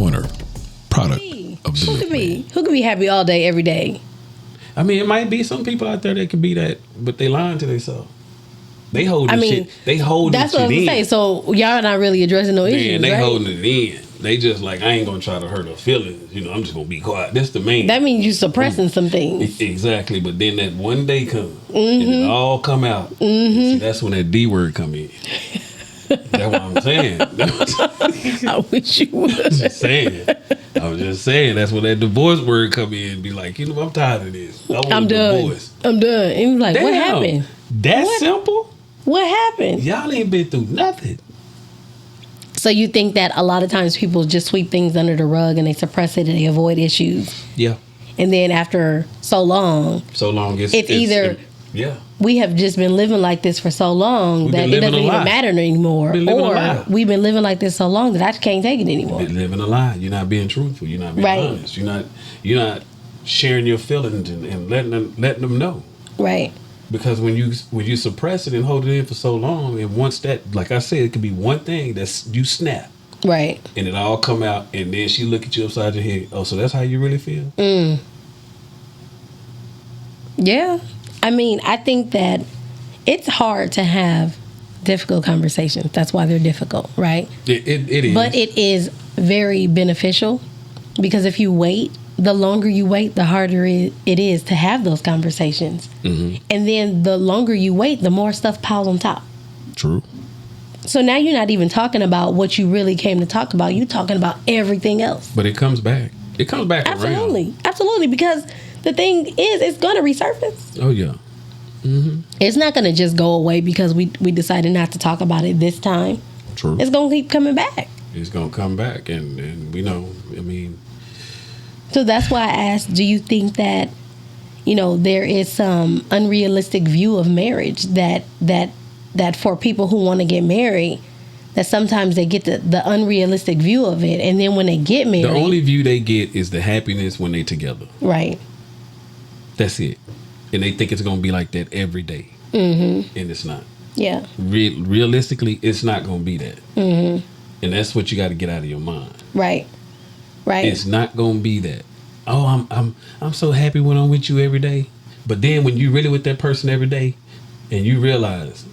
winner product of the Who could be happy all day, every day? I mean, it might be some people out there that could be that, but they lying to themselves. They holding shit. They holding that's what I was in. saying. So y'all not really addressing no issues, Man, they right? holding it in. They just like, I ain't gonna try to hurt her feelings. You know, I'm just gonna be quiet. That's the main. That means you suppressing some things. Exactly. But then that one day comes, and it all come out. See, that's when that D word come in. That's what I'm saying. I wish you would. I'm just saying. That's when that divorce word come in and be like, you know, I'm tired of this. I'm done. Divorce. I'm done. And he's like, Damn, what happened? That simple? What happened? Y'all ain't been through nothing. So you think that a lot of times people just sweep things under the rug and they suppress it and they avoid issues. Yeah. And then after so long, it's either yeah. we have just been living like this for so long that it doesn't even matter anymore. Or we've been living like this so long that I just can't take it anymore. You're living a lie. You're not being truthful. You're not being honest. You're not sharing your feelings and letting them know. Right. Because when you suppress it and hold it in for so long, and once that, like I said, it could be one thing that's you snap. Right. And it all come out, and then she look at you upside your head. Oh, so that's how you really feel? Yeah. I mean, I think that it's hard to have difficult conversations. That's why they're difficult, right? It is. But it is very beneficial because if you wait, the longer you wait, the harder it is to have those conversations. Mm-hmm. And then the longer you wait, the more stuff piles on top. True. So now you're not even talking about what you really came to talk about. You're talking about everything else. But it comes back. It comes back Absolutely. around. Absolutely. Because the thing is, it's going to resurface. Oh, yeah. Mm-hmm. It's not going to just go away because we decided not to talk about it this time. True. It's going to keep coming back. It's going to come back. And we know, I mean. So that's why I asked, do you think that, you know, there is some unrealistic view of marriage that for people who want to get married, that sometimes they get the unrealistic view of it. And then when they get married. The only view they get is the happiness when they together. Right. That's it. And they think it's going to be like that every day. Mm-hmm. And it's not. Yeah. Realistically, it's not going to be that. Mm-hmm. And that's what you got to get out of your mind. Right. Right. It's not going to be that. Oh, I'm so happy when I'm with you every day. But then when you really with that person every day and you realize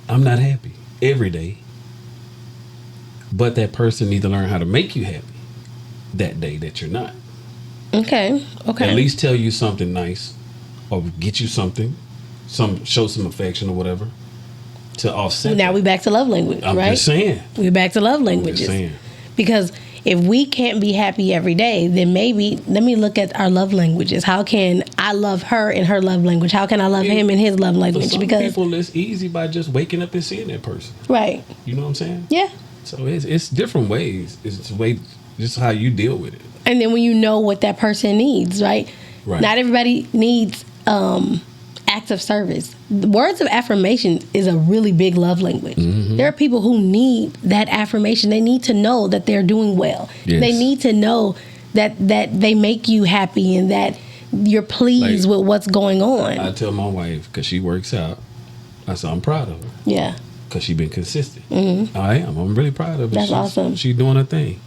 I'm not happy every day, but that person needs to learn how to make you happy that day that you're not. Okay. At least tell you something nice or get you something, show some affection or whatever to offset. Now we back to love language, I'm right? just saying. We're back to love languages. I'm just saying. Because if we can't be happy every day, then maybe let me look at our love languages. How can I love her in her love language? How can I love him in his love language? For some because people, it's easy by just waking up and seeing that person. Right. You know what I'm saying? Yeah. So it's different ways. It's just how you deal with it. And then when you know what that person needs, right? Right. Not everybody needs acts of service. Words of affirmation is a really big love language. Mm-hmm. There are people who need that affirmation. They need to know that they're doing well. Yes. They need to know that they make you happy and that you're pleased with what's going on. I tell my wife, because she works out, I say I'm proud of her. Yeah. Because she's been consistent. Mm-hmm. I am. I'm really proud of her. That's awesome. She's doing her thing.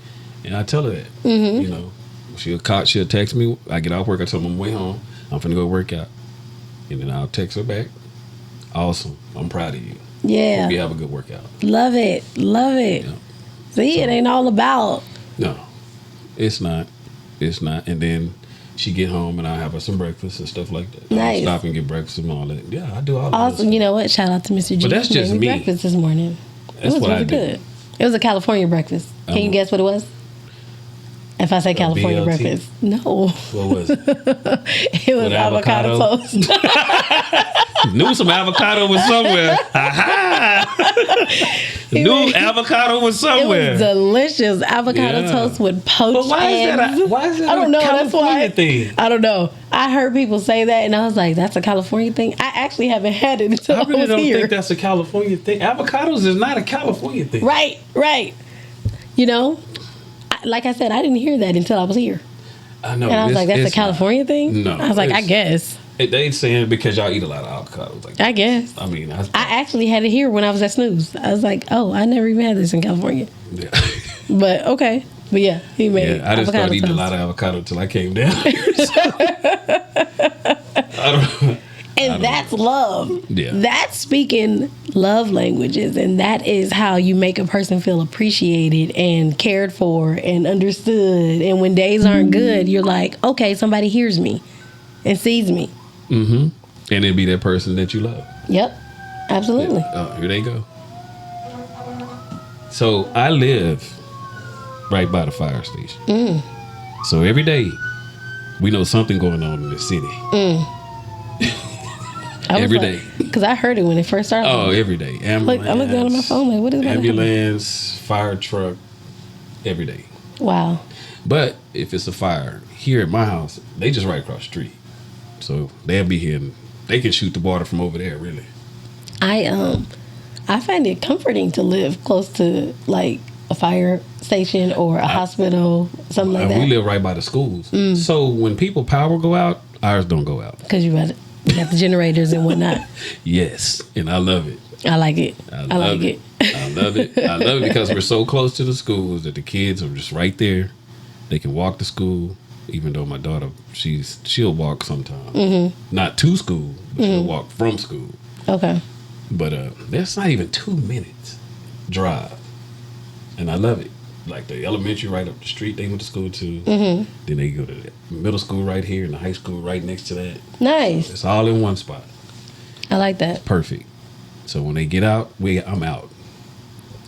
And I tell her that. Mm-hmm. You know, she'll text me. I get off work. I tell her on my way home, I'm finna go work out. And then I'll text her back. Awesome. I'm proud of you. Yeah. Hope you have a good workout. Love it. Love it. Yeah. See, it ain't all about. No, it's not. It's not. And then she get home and I have her some breakfast and stuff like that. Nice. I'll stop and get breakfast and all that. Yeah, I do all that. Awesome. You know what? Shout out to Mr. G. But that's just me. Breakfast this morning. That's it was what really I do. Good. It was a California breakfast. Can you guess what it was? If I say California BLT? Breakfast. No. What was it? It was avocado toast. Knew some avocado was somewhere. Knew avocado was somewhere. It was delicious. Avocado toast with poached eggs. Why is that I don't know. California That's why. thing? I don't know. I heard people say that, and I was like, "That's a California thing." I actually haven't had it until I really was don't here. think that's a California thing. Avocados is not a California thing. Right. You know, like I said, I didn't hear that until I was here. I know. And I was like, that's a California thing? No. I was like, I guess. They saying because y'all eat a lot of avocados. Like I guess. I mean, I actually had it here when I was at Snooze. I was like, oh, I never even had this in California. Yeah. But okay. But yeah, he made Yeah, I just avocado started eating a toast. lot of avocado until I came down. I don't. And that's love. Yeah. That's speaking love languages. And that is how you make a person feel appreciated and cared for and understood. And when days aren't good, you're like, okay, somebody hears me and sees me. Mm-hmm. And it'd be that person that you love. Yep. Absolutely. Oh, here they go. So I live right by the fire station. So every day we know something going on in the city. Every day. Because I heard it when it first started. Oh, every day. Ambulance. I looked down at my phone like, what is that? Ambulance, fire truck, every day. Wow. But if it's a fire here at my house, they just right across the street. So they'll be here and they can shoot the water from over there, really. I find it comforting to live close to like a fire station or a hospital, something like And we that. live right by the schools. So when people power go out, ours don't go out. Because you got the generators and whatnot. Yes. And I love it. I like it. I like it. I love it. I love it because we're so close to the schools that the kids are just right there. They can walk to school. Even though my daughter, she'll walk sometimes. Not to school, but she'll walk from school. Okay. But that's not even 2 minutes drive. And I love it. Like the elementary right up the street they went to school to. Then they go to the middle school right here and the high school right next to that. Nice. It's all in one spot. I like that. Perfect. So when they get out, I'm out.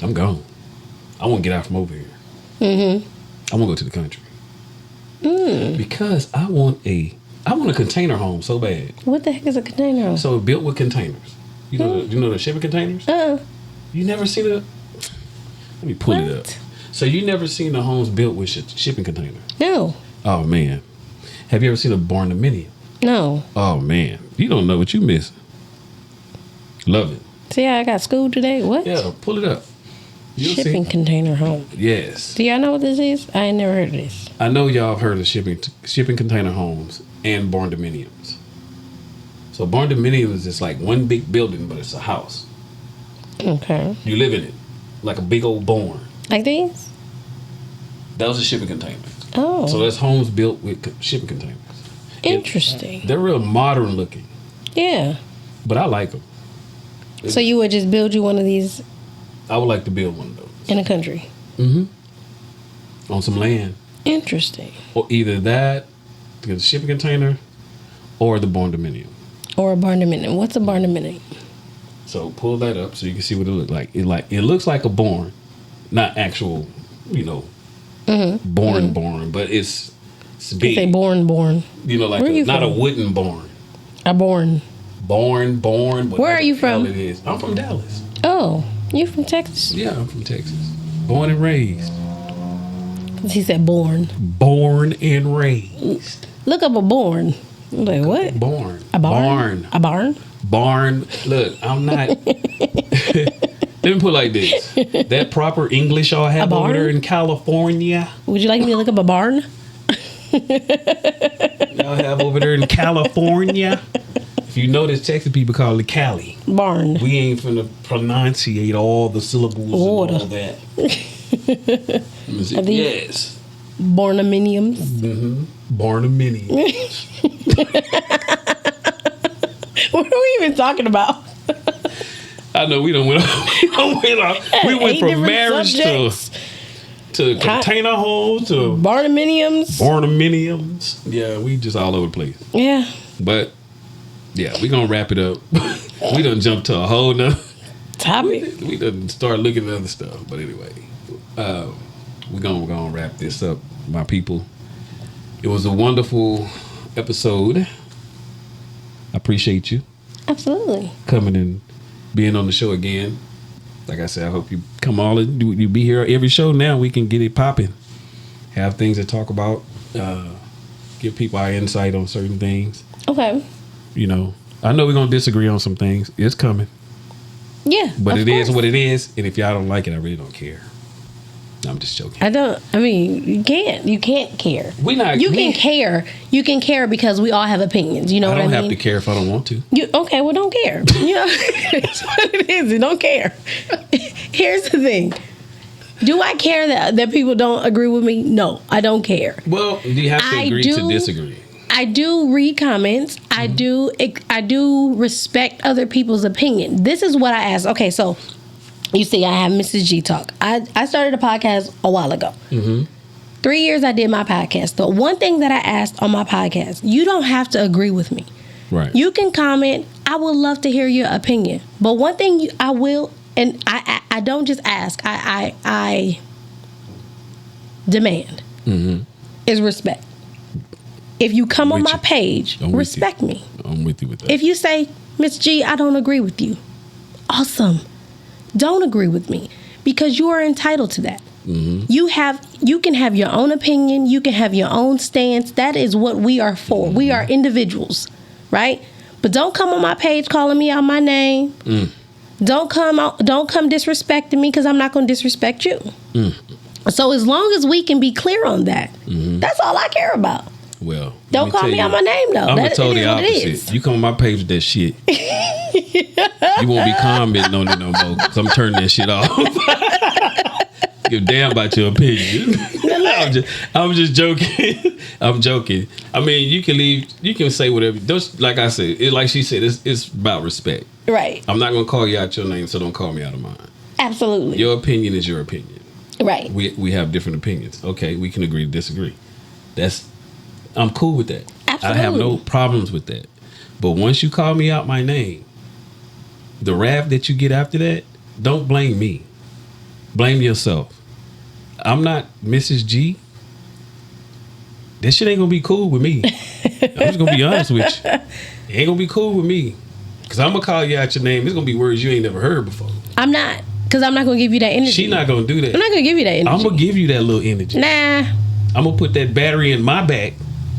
I'm gone. I won't get out from over here. I won't go to the country. Because I want a container home so bad. What the heck is a container? So built with containers. You know the shipping containers? You never seen it? Let me pull it up. So you never seen the homes built with shipping containers? No. Oh man. Have you ever seen a barndominium? No. Oh man. You don't know what you missing. Love it. See how I got schooled today? What? Yeah, pull it up. You'll Shipping see. container home. Yes. Do y'all know what this is? I ain't never heard of this. I know y'all have heard of shipping container homes and barndominiums. So barndominiums is like one big building, but it's a house. Okay. You live in it, like a big old barn. Like these? Those are shipping containers. Oh. So that's homes built with shipping containers. Interesting. They're real modern looking, Yeah. but I like them. So you would just build you one of these I would like to build one of those. in a country? On some land. Interesting. Or either that, the shipping container, or the barndominium. Or a barndominium. What's a barndominium? So pull that up so you can see what it looks like. It looks like a barn, not actual, barn, but it's big. You say born. You know, like Where you not a from? wooden barn. A born. Born. Where are you from? It is. I'm from Dallas. Oh, you from Texas? Yeah, I'm from Texas. Born and raised. He said born. Born and raised. Look up a born. I'm like, what? Born. A barn? A barn? Barn. Look, I'm not. Let me put it like this. That proper English y'all have over barn? there in California. Would you like me to look up a barn? Y'all have over there in California. If you notice, Texas people call it Cali. Barn. We ain't finna pronunciate all the syllables Water. and all that. Let me see. Are these- Yes. Borndominiums. Barndominium. What are we even talking about? I know we don't went off. We went 8 from different marriage subjects. to container homes to Barndominiums. barndominiums. Yeah, we just all over the place. Yeah. But yeah, we gonna wrap it up. We done jumped to a whole nother. Topic. We done start looking at other stuff. But anyway, we're gonna wrap this up, my people. It was a wonderful episode. I appreciate you Absolutely. coming and being on the show again. Like I said, I hope you come all and you be here every show now. We can get it popping. Have things to talk about. Give people our insight on certain things. Okay. I know we're gonna disagree on some things. It's coming. Yeah. But of it is course. what it is. And if y'all don't like it, I really don't care. I'm just joking. You can't. You can't care. We not. You we- can care. You can care because we all have opinions. You know I what I don't mean? have to care if I don't want to. Okay, well, don't care. It's what it is. You don't care. Here's the thing. Do I care that people don't agree with me? No, I don't care. Well, you have to agree to disagree. I do read comments. I do respect other people's opinion. This is what I ask. Okay, so you see, I have Mrs. G Talk. I started a podcast a while ago. 3 years I did my podcast. The one thing that I asked on my podcast, you don't have to agree with me. Right. You can comment. I would love to hear your opinion. But one thing I will, and I don't just ask, I demand is respect. If you come on my page, respect me. I'm with you with that. If you say, Miss G, I don't agree with you, awesome. Don't agree with me, because you are entitled to that. You can have your own opinion. You can have your own stance. That is what we are for. We are individuals, right? But don't come on my page calling me out my name. Don't come disrespecting me, because I'm not going to disrespect you. So as long as we can be clear on that, that's all I care about. Well, don't call me out my name though. I'm totally opposite. You come on my page with that shit, you won't be commenting on it no more, because I'm turning that shit off. Give a damn about your opinion. I'm just joking. I'm joking. I mean, you can leave. You can say whatever. Like I said, like she said, it's about respect. Right. I'm not gonna call you out your name, so don't call me out of mine. Absolutely. Your opinion is your opinion. Right. We have different opinions. Okay, we can agree to disagree. I'm cool with that. Absolutely. I have no problems with that. But once you call me out my name, the wrath that you get after that, don't blame me. Blame yourself. I'm not Mrs. G. That shit ain't gonna be cool with me. I'm just gonna be honest with you. It ain't gonna be cool with me. Because I'm gonna call you out your name. It's gonna be words you ain't never heard before. I'm not. Because I'm not gonna give you that energy. She not gonna do that. I'm not gonna give you that energy. I'm gonna give you that little energy. Nah. I'm gonna put that battery in my back.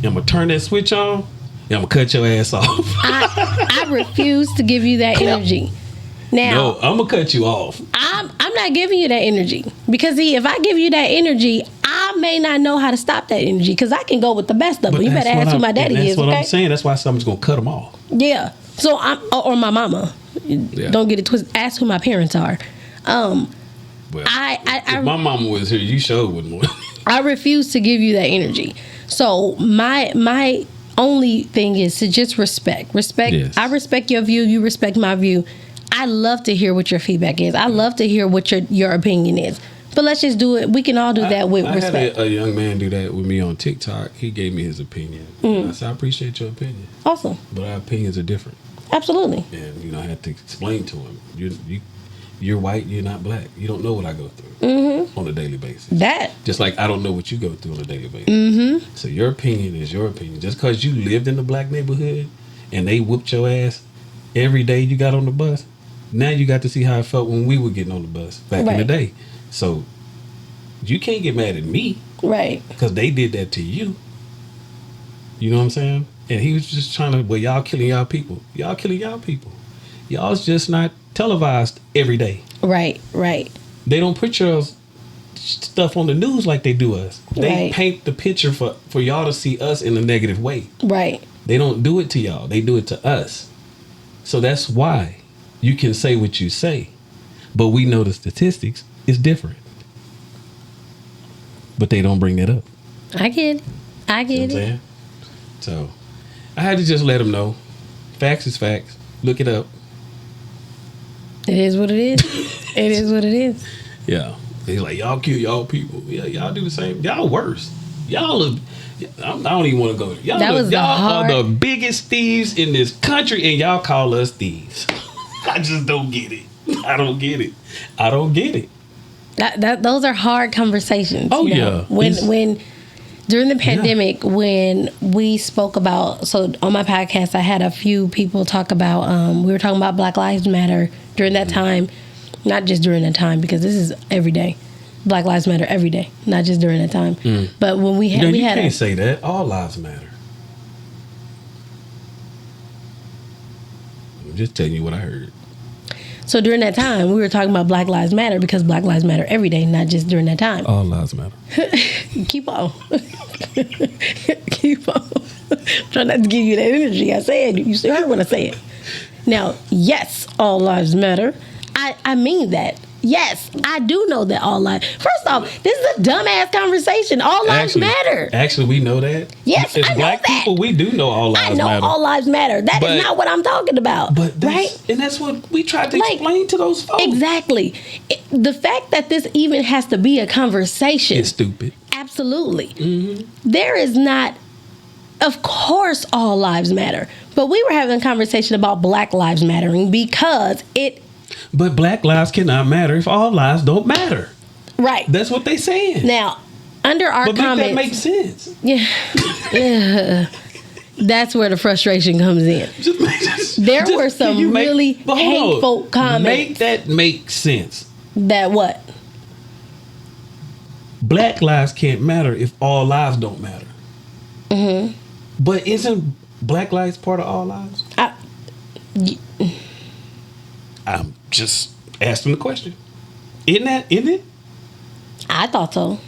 I'm gonna turn that switch on. And I'm gonna cut your ass off. I refuse to give you that energy. Now, no, I'm gonna cut you off. I'm not giving you that energy, because see, if I give you that energy, I may not know how to stop that energy, because I can go with the best of them. You better ask who my daddy is. That's what I'm saying. That's why someone's gonna cut them off. Yeah. So or my mama. Yeah. Don't get it twisted. Ask who my parents are. Well, if my mama was here, you sure wouldn't want. I refuse to give you that energy. So my only thing is to just respect. Yes. I respect your view. You respect my view. I love to hear what your feedback is. I love to hear what your opinion is. But let's just do it. We can all do that with respect. I had a young man do that with me on TikTok. He gave me his opinion. I said, I appreciate your opinion. Awesome. But our opinions are different. Absolutely. And, I had to explain to him, you're white, you're not black. You don't know what I go through on a daily basis. Just like I don't know what you go through on a daily basis. So your opinion is your opinion. Just because you lived in the black neighborhood and they whooped your ass every day you got on the bus, now you got to see how it felt when we were getting on the bus back in the day. So you can't get mad at me. Right. Because they did that to you. You know what I'm saying? And he was just trying to, y'all killing y'all people. Y'all killing y'all people. Y'all's just not televised every day. Right. They don't put your stuff on the news like they do us. They paint the picture for y'all to see us in a negative way. Right. They don't do it to y'all. They do it to us. So that's why you can say what you say. But we know the statistics is different. But they don't bring that up. I get it. So I had to just let them know. Facts is facts. Look it up. It is what it is. It is what it is. Yeah. He's like, y'all kill y'all people. Yeah, y'all do the same. Y'all worse. Y'all are, I don't even want to go there. Y'all are the biggest thieves in this country, and y'all call us thieves. I just don't get it. I don't get it. Those are hard conversations. Oh, yeah. When during the pandemic, when we spoke about, so on my podcast, I had a few people talk about, we were talking about Black Lives Matter during that time, not just during that time, because this is every day. Black Lives Matter every day, not just during that time. But when we had, you can't say that. All lives matter. I'm just telling you what I heard. So during that time, we were talking about Black Lives Matter, because Black Lives Matter every day, not just during that time. All lives matter. Keep on. Keep on. Try not to give you that energy. I said, you heard what I said. Now, yes, all lives matter. I mean that. Yes, I do know that all lives. First off, this is a dumbass conversation. All lives matter. Actually, we know that. Yes, as I know black that. people, we do know all lives I know matter. all lives matter. That But- is not what I'm talking about. But right? and that's what we tried to Like, explain to those folks. Exactly. The fact that this even has to be a conversation. It's stupid. Absolutely. There is not, of course, all lives matter. But we were having a conversation about Black Lives Mattering because it, But black lives cannot matter if all lives don't matter. right. That's what they saying. Now, under our but make comments. that make sense. Yeah. That's where the frustration comes in. There were some can you really but hold on. hateful comments. Make that make sense. That what? Black lives can't matter if all lives don't matter. But isn't black lives part of all lives? I'm just asking the question. Isn't it? I thought so.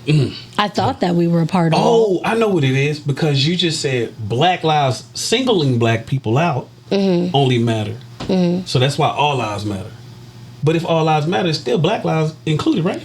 I thought that we were a part of. Oh, I know what it is because you just said black lives singling black people out only matter. So that's why all lives matter. But if all lives matter, it's still black lives included, right?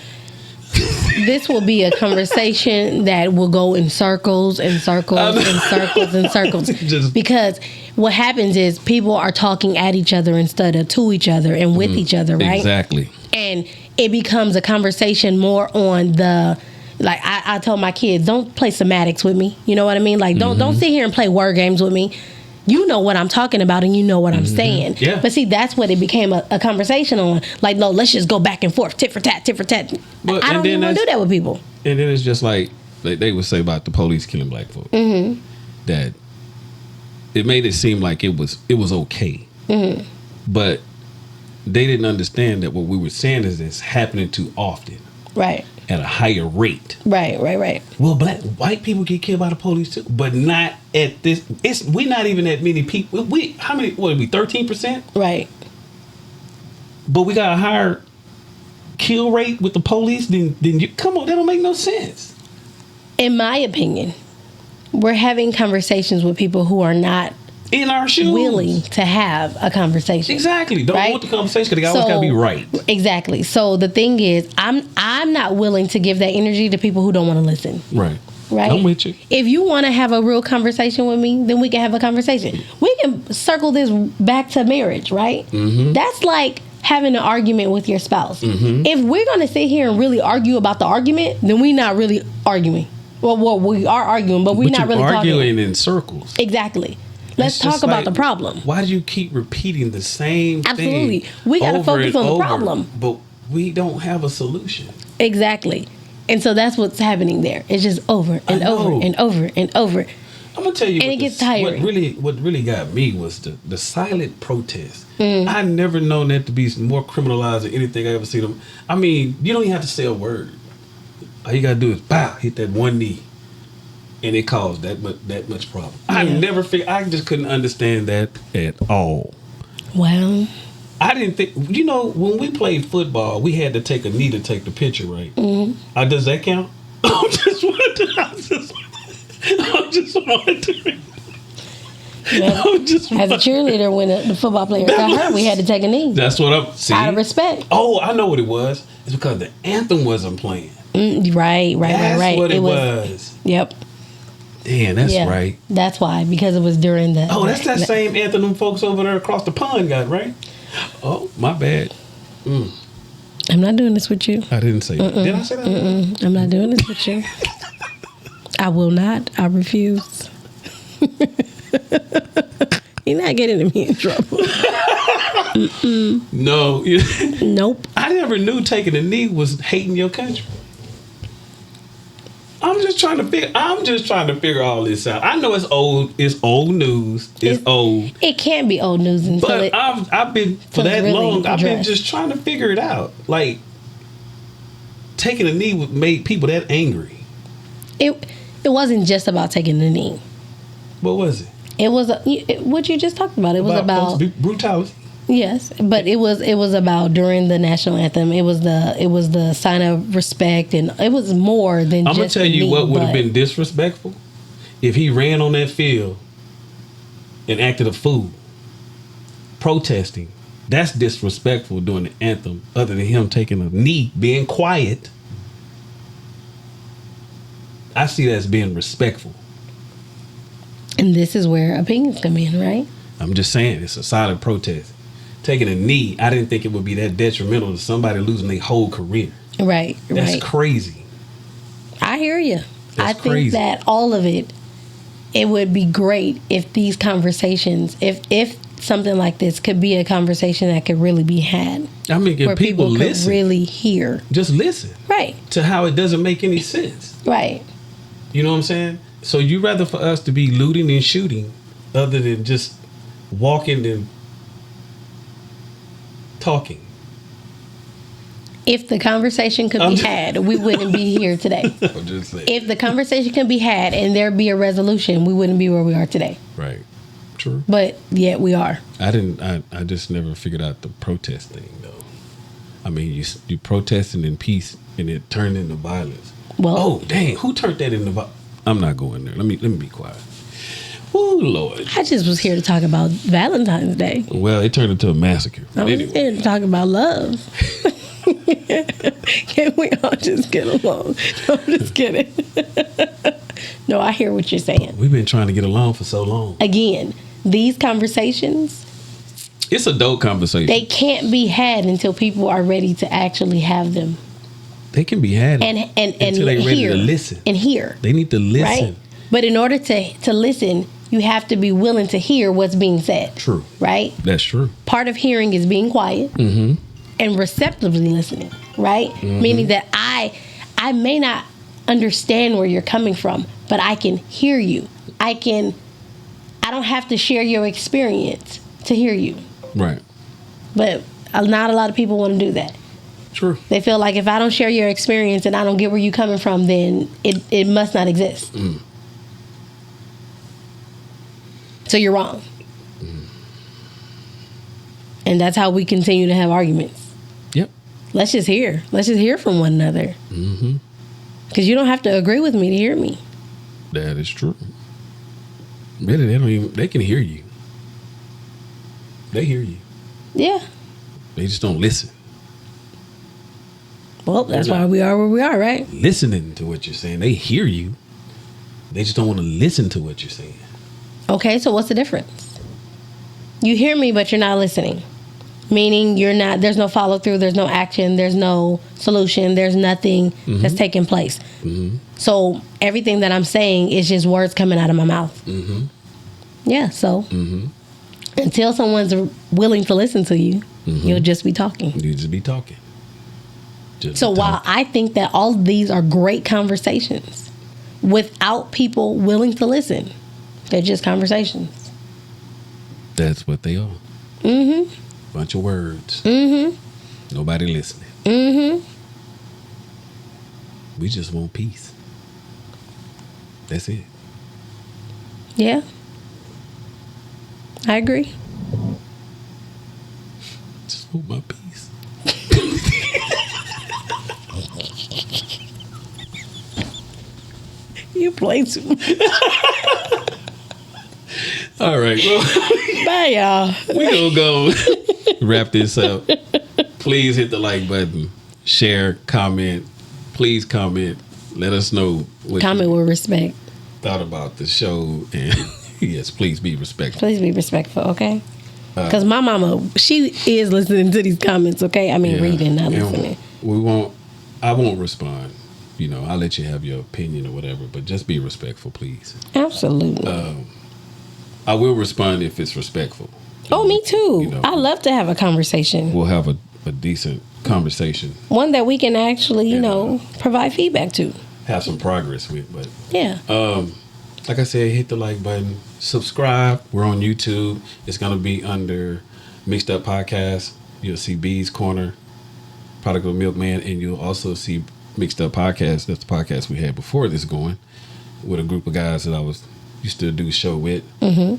This will be a conversation that will go in circles and circles and circles and circles. Just- Because what happens is people are talking at each other instead of to each other and with each other, right? Exactly. And it becomes a conversation more on the, like I tell my kids, don't play semantics with me. You know what I mean? Like don't sit here and play word games with me. You know what I'm talking about and you know what I'm saying. Yeah. But see, that's what it became a conversation on. Like, no, let's just go back and forth, tit for tat, tit for tat. But- I don't and then even want to do that with people. And then it's just like they would say about the police killing black folks. That it made it seem like it was okay. But they didn't understand that what we were saying is it's happening too often Right. at a higher rate. Right. Well, white people get killed by the police too, but not at this. We're not even that many people. How many? What are we? 13%. Right. But we got a higher kill rate with the police than you. Come on, that don't make no sense. In my opinion, we're having conversations with people who are not In our shoes, willing to have a conversation. Exactly. Don't Right? want the conversation because they always got to be right. Exactly. So the thing is, I'm not willing to give that energy to people who don't want to listen. Right. Right. I'm with you. If you want to have a real conversation with me, then we can have a conversation. We can circle this back to marriage, right? That's like having an argument with your spouse. If we're going to sit here and really argue about the argument, then we're not really arguing. Well, we are arguing, but we're not really arguing talking. in circles. Exactly. Let's It's talk just about like, the problem. Why do you keep repeating the same Absolutely. thing? We gotta over focus and on the over, problem. But we don't have a solution. Exactly. And so that's what's happening there. It's just over and I over know. and over and over. I'm gonna tell you, And it gets tiring. What really got me was the silent protest. I never known that to be more criminalized than anything I ever seen them. I mean, you don't even have to say a word. All you gotta do is bow, hit that one knee, and it caused that much problem. I never figured. I just couldn't understand that at all. Well, I didn't think. You know, when we played football, we had to take a knee to take the picture, right? Does that count? I'm just wondering. I'm just wondering. well, I'm just as a cheerleader, when the football player got hurt, we had to take a knee That's what I'm saying. out of respect. Oh, I know what it was. It's because the anthem wasn't playing. Right. That's what it was. Yep. Damn, that's Yeah. right. That's why, because it was during the. Oh, that's that same anthem them folks over there across the pond got, right? Oh, my bad. I'm not doing this with you. I didn't say that. Did I say that? I'm not doing this with you. I will not. I refuse. You're not getting me in trouble. No. Nope. I never knew taking a knee was hating your country. I'm just trying to figure all this out. I know it's old. It's old news. It's old. It can't be old news until But it. I've been for until it's that really long. I've been addressed. just trying to figure it out. Like taking a knee made people that angry. It wasn't just about taking the knee. What was it? It was what you just talked about. It was about brutality. yes, but it was about during the national anthem. It was the sign of respect, and it was more than. I'm gonna just tell the you knee, what would have but- been disrespectful if he ran on that field and acted a fool, protesting That's disrespectful during the anthem, other than him taking a knee, being quiet. I see that as being respectful. And this is where opinions come in, right? I'm just saying, it's a silent protest. Taking a knee, I didn't think it would be that detrimental to somebody losing their whole career. Right, That's right. crazy. I hear you. I That's think crazy. that all of it, it would be great if these conversations, if something like this could be a conversation that could really be had. I mean, if Where people could listen, really hear. just listen Right, to how it doesn't make any sense. right. You know what I'm saying? So you rather for us to be looting and shooting other than just walking and talking. If the conversation could be had, we wouldn't be here today. I'm just saying. If the conversation can be had and there be a resolution, we wouldn't be where we are today. Right. True. But yet we are. I just never figured out the protest thing though. I mean, you protesting in peace and it turned into violence. Well, Oh, dang, who turned that into violence? I'm not going there. Let me be quiet. Oh, Lord. I just was here to talk about Valentine's Day. Well, it turned into a massacre. I was Anyway. here to talk about love. Can we all just get along? No, I'm just kidding. No, I hear what you're saying. We've been trying to get along for so long. Again, these conversations, It's a dope conversation. they can't be had until people are ready to actually have them. They can be had And until they ready hear. to listen. And hear. They need to listen. Right? But in order to listen, you have to be willing to hear what's being said. True. Right? That's true. Part of hearing is being quiet and receptively listening, right? Meaning that I may not understand where you're coming from, but I can hear you. I don't have to share your experience to hear you. Right. But not a lot of people want to do that. True. They feel like if I don't share your experience and I don't get where you're coming from, then it must not exist. So you're wrong. And that's how we continue to have arguments. Yep. Let's just hear. Let's just hear from one another. Because you don't have to agree with me to hear me. That is true. Really, they can hear you. They hear you. Yeah. They just don't listen. Well, that's They're why not we are where we are, right? listening to what you're saying. They hear you. They just don't want to listen to what you're saying. Okay, so what's the difference? You hear me, but you're not listening. Meaning there's no follow through, there's no action, there's no solution, there's nothing that's taking place. So everything that I'm saying is just words coming out of my mouth. Yeah, so until someone's willing to listen to you, you'll just be talking. You just be talking. Just So be while talking. I think that all of these are great conversations, without people willing to listen, they're just conversations. That's what they are. Bunch of words. Nobody listening. We just want peace. That's it. Yeah, I agree. Just want my peace. You play too much. All right. Well, Bye, y'all. we gonna go wrap this up. Please hit the like button, share, comment. Please comment. Let us know what Comment you with respect. thought about the show, and yes, please be respectful. Please be respectful, okay? Because my mama, she is listening to these comments, okay? I mean, Yeah. reading, not And listening. I won't respond. You know, I'll let you have your opinion or whatever, but just be respectful, please. Absolutely. I will respond if it's respectful. Oh, me too. You know. I love to have a conversation. We'll have a decent conversation, One that we can actually, provide feedback to. have some progress with. But Yeah. like I said, hit the like button, subscribe. We're on YouTube. It's gonna be under Mixed Up Podcast. You'll see B's Corner, Product of the Milkman, and you'll also see Mixed Up Podcast. That's the podcast we had before this going, with a group of guys that I used to do a show with.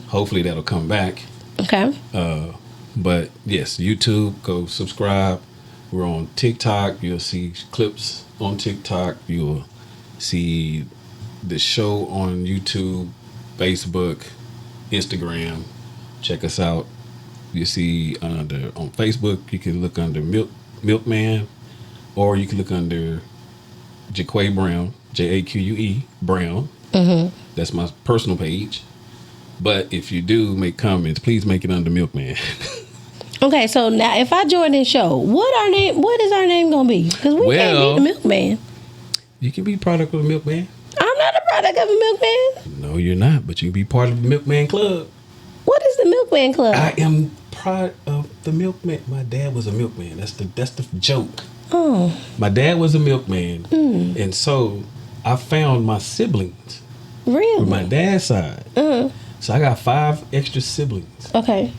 Hopefully that'll come back. Okay. But yes, YouTube, go subscribe. We're on TikTok. You'll see clips on TikTok. You'll see the show on YouTube, Facebook, Instagram. Check us out. You see on Facebook, you can look under Milkman, or you can look under Jaquay Brown, Jaque Brown. Mm-hmm. That's my personal page. But if you do make comments, please make it under Milkman. Okay, so now if I join this show, what is our name gonna be? Because we can't be the Milkman. You can be product of the Milkman. I'm not a product of a Milkman. No, you're not. But you can be part of the Milkman Club. What is the Milkman Club? I am part of the Milkman. My dad was a milkman. That's the joke. Oh. My dad was a milkman, and so I found my siblings. Really? From my dad's side. So I got 5 extra siblings. Okay.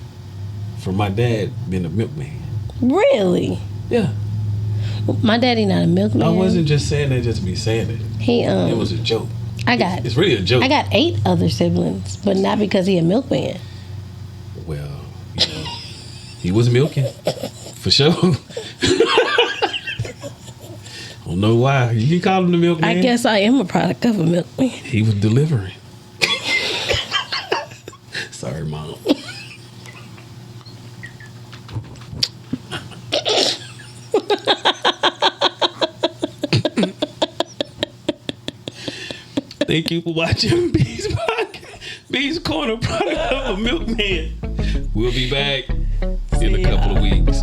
From my dad being a milkman. Really? Yeah. My daddy not a milkman. I wasn't just saying that just to be saying it. It was a joke. It's really a joke. I got 8 other siblings, but not because he a milkman. Well, you know, he was milking. For sure. I don't know why. You can call him the milkman. I guess I am a product of a milkman. He was delivering. Sorry, Mom. Thank you for watching B's Podcast. B's Corner, product of a milkman. We'll be back in a couple of weeks.